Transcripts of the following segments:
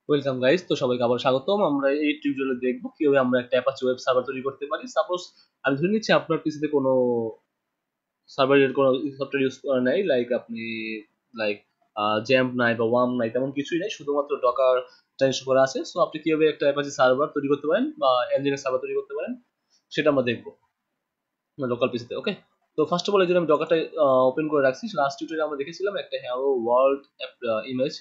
Welcome guys, তো সবাইকে আবার স্বাগতম। আমরা এই টিউটোরিয়ালে দেখব কিভাবে আমরা একটা অ্যাপাচি ওয়েব সার্ভার তৈরি করতে পারি। সাপোজ আমি ধরে নিচ্ছি আপনার পিসিতে কোনো সার্ভারের কোনো সফটওয়্যার ইউজ করা নাই, লাইক আপনি লাইক জ্যাম্প নাই বা ওয়ার্ম নাই, তেমন কিছুই নাই, শুধুমাত্র ডকার ইনস্টল করা আছে। সো আপনি কিভাবে একটা অ্যাপাচি সার্ভার তৈরি করতে পারেন বা এনজিনিয়ার সার্ভার তৈরি করতে পারেন সেটা আমরা দেখবো লোকাল পিসিতে। ওকে, তো ফার্স্ট অফ অল এই জন্য আমি ডকারটা ওপেন করে রাখছি। লাস্ট টিউটোরিয়ালে আমরা দেখেছিলাম একটা হ্যালো ওয়ার্ল্ড ইমেজ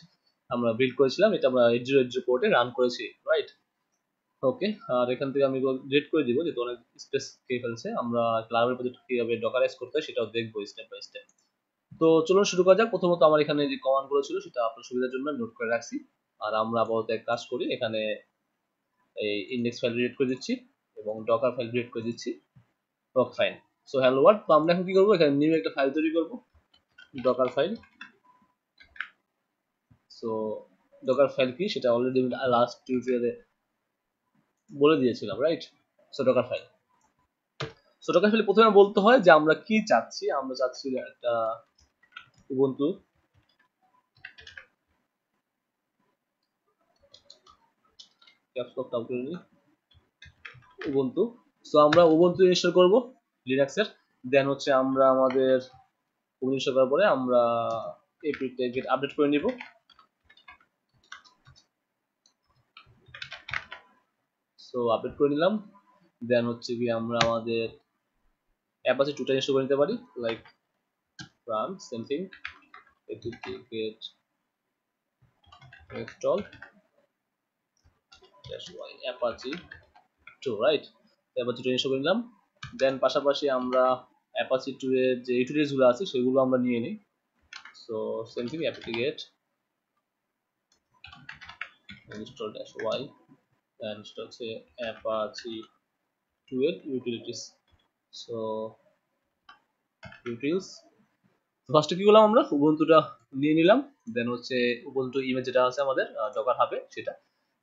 আমরা বিল্ড করেছিলাম, এটা আমরা 8080 পোর্টে রান করেছি, রাইট? ওকে, আর এখান থেকে আমি ডিলিট করে দিব যেহেতু অনেক স্পেস খেয়ে ফেলছে। আমরা ক্লাউডের প্রজেক্ট কিভাবে ডকারাইজ করতে হয় সেটাও দেখবো স্টেপ বাই স্টেপ। তো চলুন শুরু করা যাক। প্রথমত আমার এখানে যে কমান্ড গুলো ছিল সেটা আপনার সুবিধার জন্য নোট করে রাখছি। আর আমরা আপাতত এক কাজ করি, এখানে এই ইন্ডেক্স ফাইল ডিলিট করে দিচ্ছি এবং ডকার ফাইল ডিলিট করে দিচ্ছি। ওকে, ফাইন। সো হ্যালো ওয়ার্ল্ড, তো আমরা এখন কি করবো, এখানে নিউ একটা ফাইল তৈরি করবো, Docker file. So Docker file কি সেটা অলরেডি লাস্ট টিউটোরিয়ালে বলে দিয়েছিলাম, right? So Docker file, so Docker ফাইলে প্রথমে বলতে হয় যে আমরা কি চাচ্ছি। আমরা চাচ্ছি একটা উবুন্টু ক্যাপসলকটা করে নিই, উবুন্টু। সো আমরা উবুন্টু ইনস্টল করব লিনাক্সের। দেন হচ্ছে আমরা আমাদের ইনস্টল করার পরে আমরা এপিকে গেট আপডেট করে নিব। সো আপডেট করে নিলাম। দেন হচ্ছে কি আমরা আমাদের অ্যাপাচি 2টা ইনস্টল করে নিতে পারি, like run same thing apt get install Apache 2, right? Apache 2 install করে নিলাম। দেন পাশাপাশি আমরা অ্যাপাচি 2 এর যে ইউটিলিটিস গুলো আছে সেগুলো আমরা নিয়ে নিই। So same thing apt get install -y and সেটা হচ্ছে apache 2 এর utilities। সো utils ফার্স্টে কি করলাম, আমরা উবুন্টুটা নিয়ে নিলাম। দেন হচ্ছে উবুন্টু ইমেজ যেটা আছে আমাদের ডকার হাবে সেটা,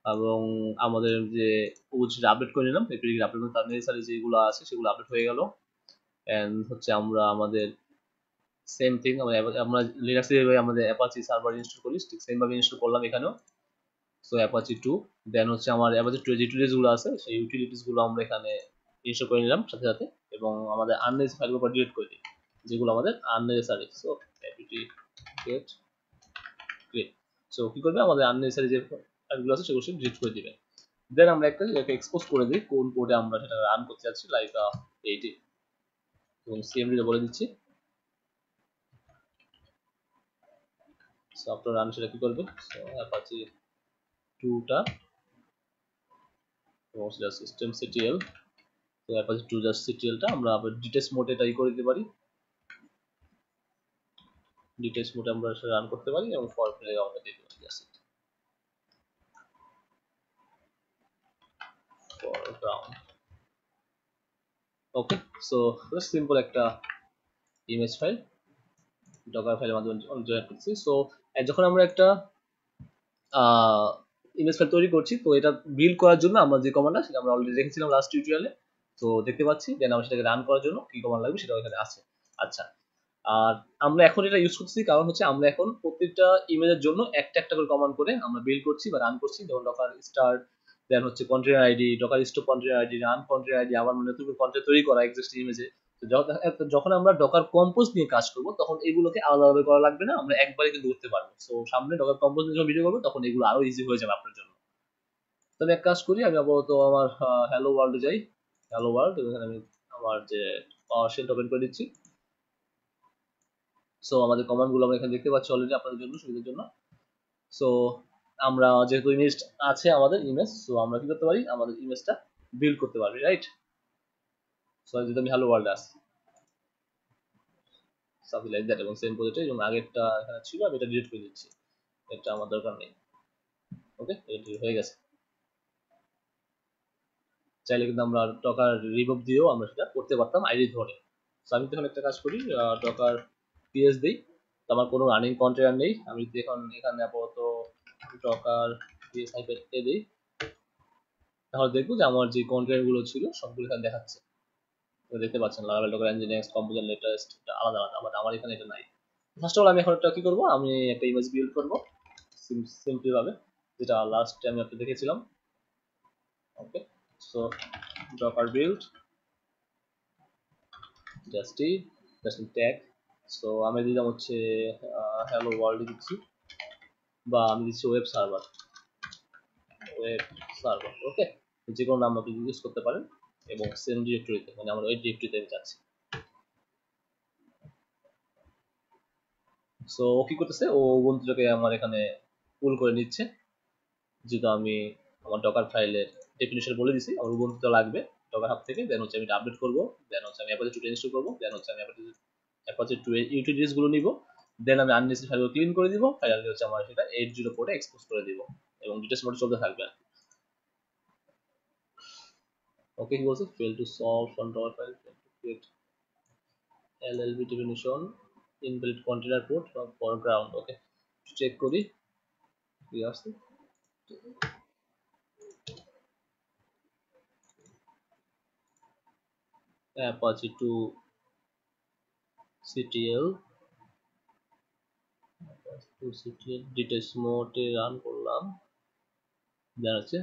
এবং আমাদের যে উবুন্টুটা আপডেট করে নিলাম, এপিকে আপডেট করে তার নেসেসারি যেগুলো আছে সেগুলো আপডেট হয়ে গেল। এন্ড হচ্ছে আমরা আমাদের সেম থিং আমরা লিনাক্সে যেভাবে আমাদের অ্যাপাচি সার্ভার ইনস্টল করি ঠিক সেম ভাবে ইনস্টল করলাম এখানেও। সো অ্যাপাচি 2, দেন হচ্ছে আমার অ্যাপাচি 2 যে ইউটিলিটিস গুলো আছে সেই ইউটিলিটিস গুলো আমরা এখানে ইনস্টল করে নিলাম সাথে সাথে, এবং আমাদের আননেসেসারি ফাইলগুলো ডিলিট করে দিই যেগুলো আমাদের unnecessary. So apt get clear। So কি করবে, আমাদের আননেসেসারি যে ফাইলগুলো আছে সেগুলো ডিলিট করে দিবে। দেন আমরা একটা এক্সপোজ করে দিই কোন কোডে আমরা সেটা রান করতে যাচ্ছি, লাইক এইটি, এবং সিএমডি বলে দিচ্ছি। সো আপনার রান সেটা কি করবে, সো অ্যাপাচি 2টা এবং সেটা systemctl। তো অ্যাপাচি 2 জাস্ট সিটিএলটা আমরা আবার ডিটেক্স মোডে এটাই করে দিতে পারি, ডিটেক্স মোডে আমরা রান করতে পারি এবং ফর ফ্ল্যাগ আমরা দিতে পারি জাস্ট ফরগ্রাউন্ড। ওকে, সো সিম্পল একটা ইমেজ ফাইল ডকার ফাইলের মাধ্যমে জেনারেট করছি। সো যখন আমরা একটা ইমেজ ফাইল তৈরি করছি, তো এটা বিল্ড করার জন্য আমরা যে কমান্ডটা সেটা আমরা অলরেডি রেখেছিলাম লাস্ট টিউটোরিয়ালে, তো দেখতে পাচ্ছি। দেন আমরা সেটাকে রান করার জন্য কি কমান্ড লাগবে সেটা এখানে আছে। আচ্ছা, আর আমরা এখন এটা ইউজ করছি কারণ হচ্ছে আমরা এখন প্রত্যেকটা ইমেজের জন্য একটা একটা করে কমান্ড করে আমরা বিল্ড করছি বা রান করছি, যেমন ডকার স্টার্ট, দেন হচ্ছে container ID, Docker stop container ID, run container ID, আবার মানে নতুন কন্টেনার তৈরি করা এক্সিস্টিং ইমেজে। তো যখন আমরা ডকার কম্পোজ নিয়ে কাজ করব তখন এগুলোকে আলাদাভাবে করা লাগবে না, আমরা একবারে কিন্তু করতে পারবো। সো সামনে ডকার কম্পোজ নিয়ে যখন ভিডিও করবো তখন এগুলো আরো ইজি হয়ে যাবে আপনার জন্য। তবে এক কাজ করি, আমি আপাতত আমার হ্যালো ওয়ার্ল্ডে যাই। হ্যালো ওয়ার্ল্ড, এখানে আমি আমার যে পাওয়ার শেল ওপেন করে দিচ্ছি। সো আমাদের কমান্ড গুলো আমরা এখানে দেখতে পাচ্ছি অলরেডি আপনাদের জন্য সুবিধার জন্য। সো আমরা যেহেতু ইমেজ আছে আমাদের ইমেজ, সো আমরা কি করতে পারি, আমাদের ইমেজটা বিল্ড করতে পারবি, রাইট? সো যদি আমি হ্যালো ওয়ার্ল্ড আসি সামথিং লাইক দ্যাট, এবং সেম প্রজেক্টে এবং আগেরটা এখানে ছিল আমি এটা ডিলিট করে দিচ্ছি, এটা আমার দরকার নেই। ওকে, এটা হয়ে গেছে। চাইলে কিন্তু আমরা ডকার রিমুভ দিয়েও আমরা সেটা করতে পারতাম আইডি ধরে। সো আমি তখন একটা কাজ করি, ডকার পিএস দিই। তো আমার কোনো রানিং কন্টেনার নেই, আমি যদি এখন এখানে আপাতত ডকার পিএস হাইফেন এ দিই, তাহলে দেখবো যে আমার যে কন্টেনার গুলো ছিল সবগুলো এখানে দেখাচ্ছে। দেখতে পাচ্ছেন লারাভেল ডকার এনজিনিক্স কম্পোজার লেটেস্ট আলাদা আলাদা, বাট আমার এখানে এটা নাই। ফার্স্ট অফ অল আমি এখন একটা কি করবো, আমি একটা ইমেজ বিল্ড করবো সিম্পলি ভাবে। যেটা লাস্ট টাইম আমি আপনাকে দেখেছিলাম। Okay, so docker build just tag, so আমি দিলাম হচ্ছে হ্যালো ওয়ার্ল্ড দিচ্ছি, বা আমি দিচ্ছি ওয়েব সার্ভার, ওকে, যে কোনো নাম আপনি ইউজ করতে পারেন, এবং সেম ডিরেক্টরিতে, মানে আমরা ওই ডিরেক্টরিতে আমি যাচ্ছি। সো ও কি করতেছে, ও বন্ধুটাকে আমার এখানে পুল করে নিচ্ছে, যেহেতু আমি আমার ডকার ফাইলের ডেফিনেশন বলে দিছি আমার উবুন্টুটা লাগবে ডকার হাব থেকে, দেন হচ্ছে আমি এটা আপডেট করবো, দেন হচ্ছে আমি অ্যাপাচি 2 ইনস্টল করবো, দেন হচ্ছে আমি অ্যাপাচি 2 এর ইউটিলিটিস গুলো নিব, দেন আমি আননেসেসারি ফাইলগুলো ক্লিন করে দিব, ফাইনালি হচ্ছে আমার সেটা 8.0 পোর্টে এক্সপোজ করে দিব, এবং ডিটেলস মোডে চলতে থাকবে। ওকে, কি বলছে, fail to solve on Docker file, create LLB definition, invalid container port বা ফরগ্রাউন্ড। ওকে, চেক করি কি আসছে। অ্যাপাচি 2 CTL ডিটেলস মোডে রান করলাম, দেন হচ্ছে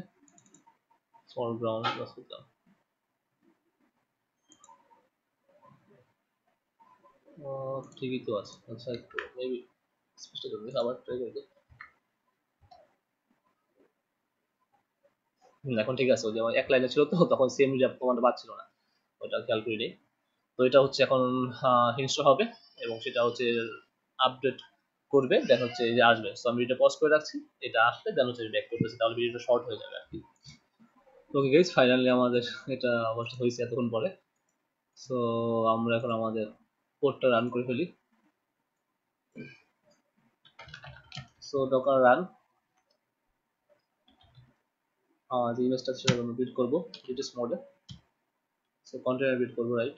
ফরগ্রাউন্ড প্লাস করলাম। ঠিকই তো আছে, আচ্ছা একটু মেবি স্পেসটা করবে, আবার ট্রাই করবে। এখন ঠিক আছে, ওই যে আমার এক লাইনে ছিল তো, তখন সেম কমান্ড পাচ্ছিল না, ওটা খেয়াল করি নেই। তো এটা হচ্ছে এখন ইনস্টল হবে, এবং সেটা হচ্ছে আপডেট করবে, দেন হচ্ছে এই যে আসবে। সো আমি এটা পজ করে রাখছি, এটা আসলে দেন হচ্ছে ব্যাক করতেছি, তাহলে ভিডিওটা শর্ট হয়ে যাবে আর কি। ওকে গাইস, ফাইনালি আমাদের এটা অবশ্য হয়েছে এতক্ষণ পরে। সো আমরা এখন আমাদের কোডটা রান করে ফেলি। সো ডকার রান, যে ইমেজটা সেটা আমরা বিল্ড করবো ডিটেলস মোডে। সো কন্টেনার বিল্ড করবো, রাইট,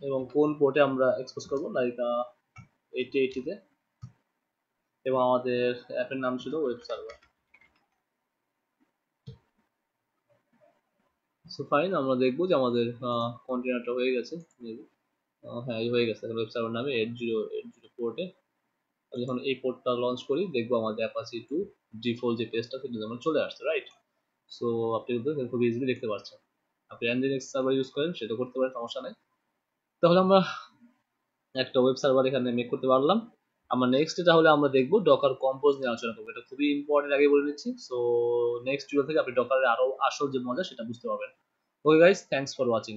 এবং কোন পোর্টে আমরা এক্সপোজ করবো, লাইক 8080 তে, এবং আমাদের অ্যাপের নাম ছিল ওয়েব সার্ভার। সো ফাইন, আমরা দেখবো যে আমাদের কন্টেনারটা হয়ে গেছে মেবি, হ্যাঁ হয়ে গেছে। এখন ওয়েব সার্ভার নামে 8080 পোর্টে আমি যখন এই পোর্টটা লঞ্চ করি, দেখবো আমাদের অ্যাপাচি 2 ডিফল্ট যে পেজটা সেটা যেমন চলে আসছে, রাইট। সো আপনি কিন্তু খুব ইজিলি দেখতে পাচ্ছেন। আপনি Nginx সার্ভার ইউজ করেন সেটা করতে পারেন, সমস্যা নেই। তাহলে আমরা একটা ওয়েব সার্ভার এখানে মেক করতে পারলাম। আমরা নেক্সট তাহলে আমরা দেখবো ডকার কম্পোজ নিয়ে আলোচনা করবো, এটা খুবই ইম্পর্টেন্ট, আগে বলে দিচ্ছি। সো নেক্সট ভিডিও থেকে আপনি ডকারের আরো আসল যে মজা সেটা বুঝতে পারবেন। Okay guys, thanks for watching.